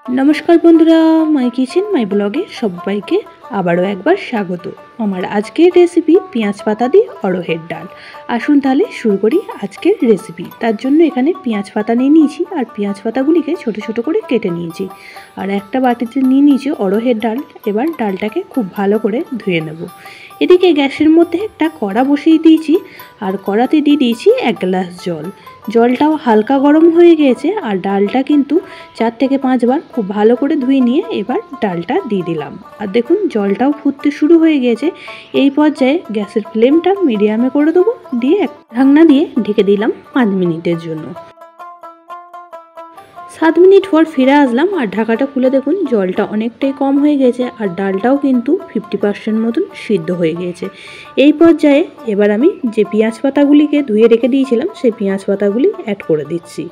नमस्कार बंधुरा माई किचेन माई ब्लगे सबाइके आबारो एकबार स्वागत। आमार आजकेर रेसिपि पेঁয়াজ पाता दिए अरहर डाल। आसुन ताहले शुरू करी आजकेर रेसिपि। तार जोन्नो एखाने पेঁয়াজ पाता निये निয়েছি और पेঁয়াজ पातागुलिके छोटो छोटो करे केटे निয়েছি और एकटा बाटीते निये निয়েছি अरहर डाल। एबार डालटाके खूब भालो करे धुए नेब। एदिके ग्यासेर मধ্যে একটা কড়া বসিয়ে দিয়েছি আর কড়াতে দিয়ে দিয়েছি 1 গ্লাস জল। জলটাও হালকা গরম হয়ে গেছে আর ডালটা কিন্তু 4 থেকে 5 বার খুব ভালো করে ধুয়ে নিয়ে এবার ডালটা দিয়ে দিলাম। আর দেখুন জলটাও ফুটতে শুরু হয়ে গেছে। এই পর্যায়ে গ্যাসের ফ্লেমটা মিডিয়ামে করে দেব, দিয়ে ঢাকনা দিয়ে ঢেকে দিলাম 5 মিনিটের জন্য। 7 মিনিট পর ফিরে আসলাম আর ঢাকাটা খুলে দেখুন জলটা অনেকটাই কম হয়ে গেছে আর ডালটাও কিন্তু 50% মতন সিদ্ধ হয়ে গেছে। এই পর্যায়ে এবার আমি যে পেঁয়াজ পাতাগুলিকে ধুয়ে রেখে দিয়েছিলাম সেই পেঁয়াজ পাতাগুলি অ্যাড করে দিচ্ছি।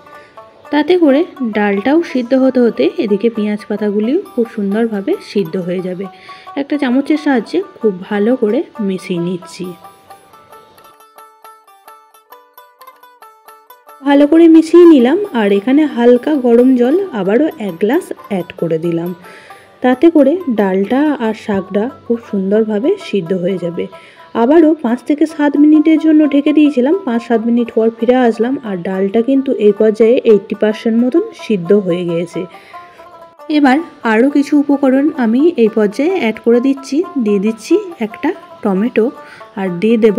তাতে করে ডালটাও সিদ্ধ হতে হতে এদিকে পেঁয়াজ পাতাগুলিও খুব সুন্দরভাবে সিদ্ধ হয়ে যাবে। একটা চামচের সাহায্যে খুব ভালো করে মিশিয়ে নিচ্ছি। ভালো করে মিশিয়ে নিলাম আর এখানে হালকা গরম জল আবারও 1 গ্লাস অ্যাড করে দিলাম। তাতে করে ডালটা আর শাকটা খুব সুন্দরভাবে সিদ্ধ হয়ে যাবে। আবারও 5 থেকে 7 মিনিটের জন্য ঢেকে দিয়েছিলাম। 5-7 মিনিট পর ফিরে আসলাম আর ডালটা কিন্তু এই পর্যায়ে 80% মতন সিদ্ধ হয়ে গিয়েছে। এবার আরও কিছু উপকরণ আমি এই পর্যায়ে অ্যাড করে দিচ্ছি। দিয়ে দিচ্ছি একটা টমেটো আর দিয়ে দেব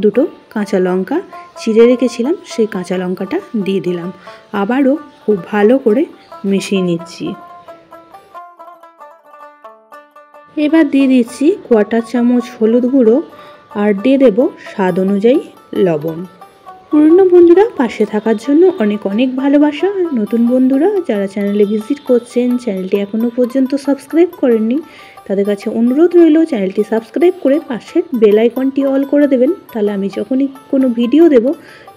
2টো কাঁচা লঙ্কা চিড়ে রেখেছিলাম, সেই কাঁচা লঙ্কাটা দিয়ে দিলাম। আবারও খুব ভালো করে মিশিয়ে নিচ্ছি। এবার দিয়ে দিচ্ছি 1/4 চামচ হলুদ গুঁড়ো আর দিয়ে দেব স্বাদ অনুযায়ী লবণ। পুরনো বন্ধুরা পাশে থাকার জন্য অনেক অনেক ভালোবাসা। নতুন বন্ধুরা যারা চ্যানেলে ভিজিট করছেন, চ্যানেলটি এখনও পর্যন্ত সাবস্ক্রাইব করেননি, তাদের কাছে অনুরোধ রইল চ্যানেলটি সাবস্ক্রাইব করে পাশের বেল আইকনটি অল করে দেবেন। তাহলে আমি যখনই কোনো ভিডিও দেব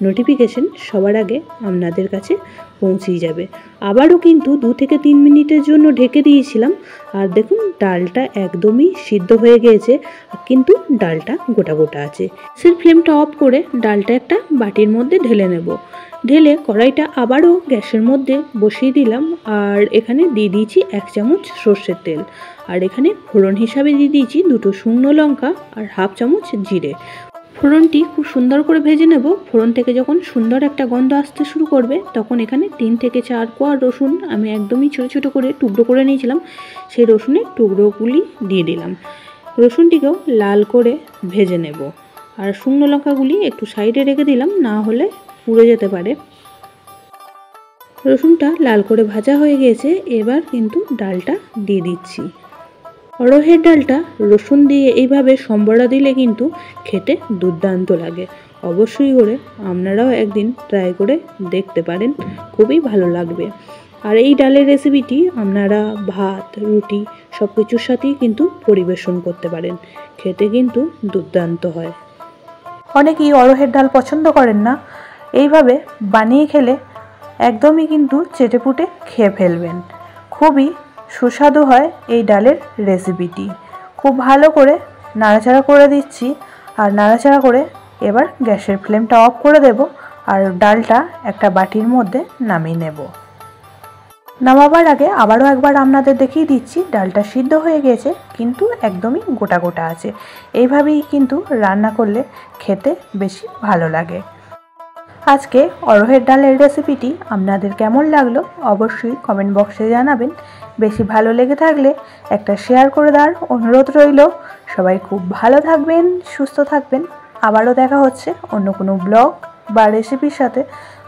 নোটিফিকেশন সবার আগে আপনাদের কাছে পৌঁছিয়ে যাবে। আবারও কিন্তু 2 থেকে 3 মিনিটের জন্য ঢেকে দিয়েছিলাম আর দেখুন ডালটা একদমই সিদ্ধ হয়ে গিয়েছে, কিন্তু ডালটা গোটা গোটা আছে। গ্যাসের ফ্লেমটা অফ করে ডালটা একটা বাটির মধ্যে ঢেলে নেব। ঢেলে কড়াইটা আবারও গ্যাসের মধ্যে বসিয়ে দিলাম আর এখানে দিয়ে দিয়েছি 1 চামচ সর্ষের তেল আর এখানে ফোড়ন হিসাবে দিয়ে দিয়েছি 2টো শুকনো লঙ্কা আর 1/2 চামচ জিরে। ফোড়নটি খুব সুন্দর করে ভেজে নেব। ফোড়ন থেকে যখন সুন্দর একটা গন্ধ আসতে শুরু করবে তখন এখানে 3 থেকে 4 কোয়া রসুন আমি একদমই ছোটো ছোটো করে টুকরো করে নিয়েছিলাম, সেই রসুনের টুকরোগুলি দিয়ে দিলাম। রসুনটিকেও লাল করে ভেজে নেব আর শুকনো লঙ্কাগুলি একটু সাইডে রেখে দিলাম, না হলে পুড়ে যেতে পারে। রসুনটা লাল করে ভাজা হয়ে গেছে। এবার কিন্তু ডালটা দিয়ে দিচ্ছি। অরহর ডালটা রসুন দিয়ে এইভাবে সম্বরা দিলে কিন্তু খেতে দুর্দান্ত লাগে। অবশ্যই করে আপনারাও একদিন ট্রাই করে দেখতে পারেন, খুবই ভালো লাগবে। আর এই ডালের রেসিপিটি আপনারা ভাত রুটি সব কিছুর সাথেই কিন্তু পরিবেশন করতে পারেন, খেতে কিন্তু দুর্দান্ত হয়। অনেকেই অরহর ডাল পছন্দ করেন না, এইভাবে বানিয়ে খেলে একদমই কিন্তু চেটেপুটে খেয়ে ফেলবেন। খুবই সুস্বাদু হয় এই ডালের রেসিপিটি। খুব ভালো করে নাড়াচাড়া করে দিচ্ছি আর নাড়াচাড়া করে এবার গ্যাসের ফ্লেমটা অফ করে দেব আর ডালটা একটা বাটির মধ্যে নামিয়ে নেব। নামাবার আগে আবারও একবার আপনাদের দেখিয়ে দিচ্ছি ডালটা সিদ্ধ হয়ে গেছে, কিন্তু একদমই গোটা গোটা আছে। এইভাবেই কিন্তু রান্না করলে খেতে বেশি ভালো লাগে। আজকে অরহর ডালের রেসিপিটি আপনাদের কেমন লাগলো অবশ্যই কমেন্ট বক্সে জানাবেন। বেশি ভালো লেগে থাকলে একটা শেয়ার করে দেওয়ার অনুরোধ রইল। সবাই খুব ভালো থাকবেন, সুস্থ থাকবেন। আবারও দেখা হচ্ছে অন্য কোনো ব্লগ বা রেসিপির সাথে।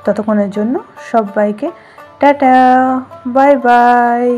ততক্ষণের জন্য সবাইকে টাটা, বাই বাই।